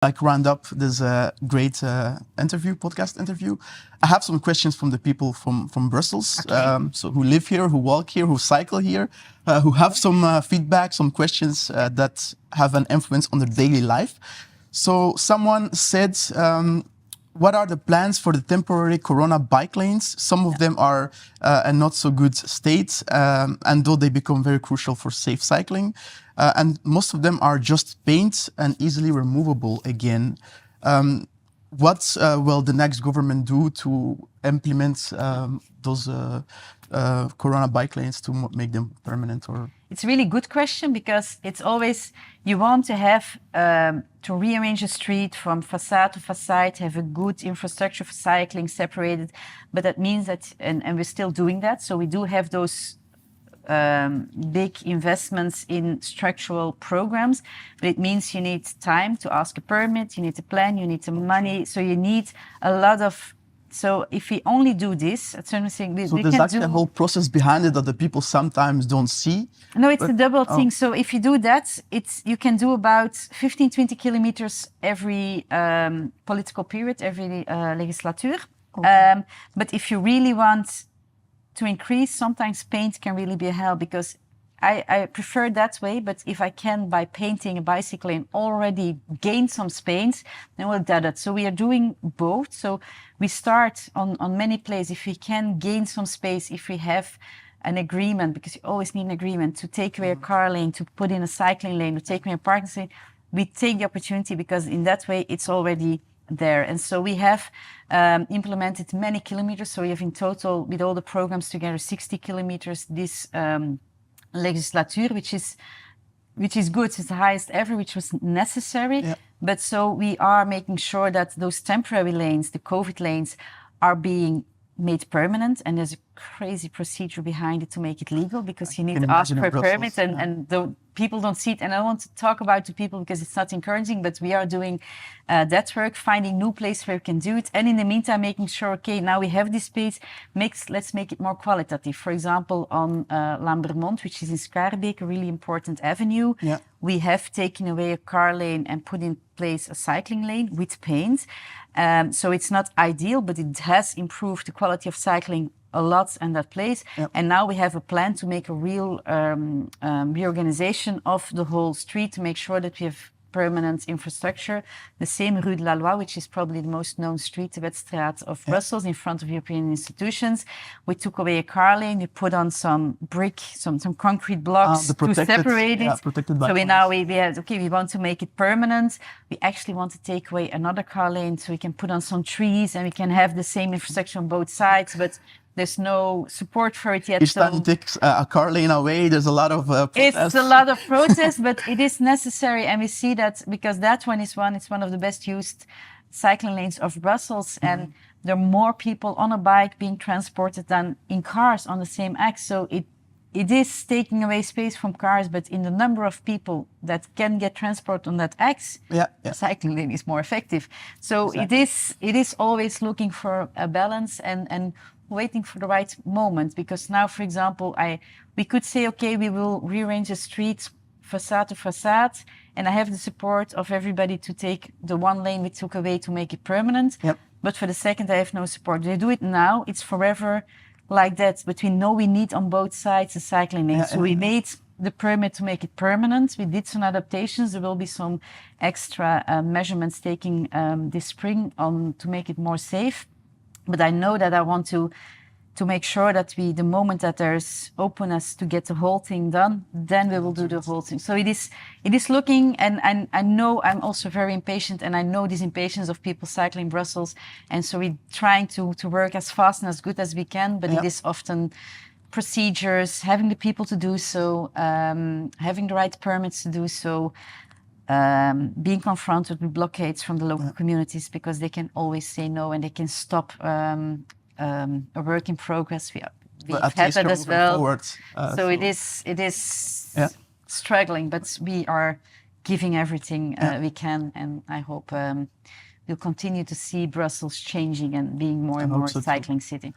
like round up this great podcast interview, I have some questions from the people from Brussels, Okay. so who live here, who walk here, who cycle here, who have some feedback, some questions that have an influence on their daily life. So someone said, what are the plans for the temporary Corona bike lanes? Some of them are in not so good state, and though they become very crucial for safe cycling, and most of them are just paint and easily removable again. What will the next government do to implement those Corona bike lanes to make them permanent? Or It's a really good question because it's always, you want to have, to rearrange a street from facade to facade, have a good infrastructure for cycling separated. But that means that, and we're still doing that. So we do have those big investments in structural programs, but it means you need time to ask a permit, you need a plan, you need some money. So you need a lot of. So if we only do this, at certain thing, we there's can actually a whole process behind it that the people sometimes don't see. No, it's a double thing. So if you do that, you can do about 15, 20 kilometers every political period, every legislature. Okay. But if you really want to increase, sometimes paint can really be a help, because I prefer that way. But if I can, by painting a bicycle lane, already gain some space, then we'll do that. So we are doing both. So we start on many places. If we can gain some space, if we have an agreement, because you always need an agreement to take away a car lane, to put in a cycling lane, to take away a parking lane, we take the opportunity, because in that way it's already there. And so we have implemented many kilometers. So we have in total, with all the programs together, 60 kilometers this legislature, which is good. It's the highest ever, which was necessary. Yeah. But so we are making sure that those temporary lanes, the COVID lanes, are being made permanent, and there's a crazy procedure behind it to make it legal, because you need to ask for a permit, and the people don't see it. And I want to talk about to people because it's not encouraging, but we are doing that work, finding new places where we can do it, and in the meantime making sure, okay, now we have this space, let's make it more qualitative. For example, on Lambermont, which is in Schaarbeek, a really important avenue, yeah, we have taken away a car lane and put in place a cycling lane with paint. So it's not ideal, but it has improved the quality of cycling a lot in that place. Yep. And now we have a plan to make a real reorganization of the whole street, to make sure that we have permanent infrastructure. The same Rue de la Loi, which is probably the most known street, the Wetstraat of Brussels, in front of European institutions. We took away a car lane, we put on some brick, some concrete blocks to separate it. So we had, okay, we want to make it permanent. We actually want to take away another car lane so we can put on some trees and we can have the same infrastructure on both sides. But there's no support for it yet. Each time you take a car lane away, there's a lot of protest. It's a lot of protest, but it is necessary. And we see that because that one is it's one of the best used cycling lanes of Brussels. Mm-hmm. And there are more people on a bike being transported than in cars on the same axis. So it is taking away space from cars, but in the number of people that can get transport on that axis, the cycling lane is more effective. So exactly. It is always looking for a balance and waiting for the right moment, because now, for example, we could say, okay, we will rearrange the streets facade to facade, and I have the support of everybody to take the one lane we took away to make it permanent. Yep. But for the second, I have no support. They do it now, it's forever like that. But we know we need on both sides a cycling lane. So we made the permit to make it permanent. We did some adaptations. There will be some extra measurements taking this spring on to make it more safe. But I know that I want to make sure that the moment that there's openness to get the whole thing done, then we will do the whole thing. So it is looking, and I know I'm also very impatient, and I know this impatience of people cycling Brussels. And so we're trying to work as fast and as good as we can, but it is often procedures, having the people to do so, having the right permits to do so, being confronted with blockades from the local communities, because they can always say no and they can stop a work in progress. We've had that as well. Forward, so it is struggling, but we are giving everything we can, and I hope we'll continue to see Brussels changing and being more and more cycling city.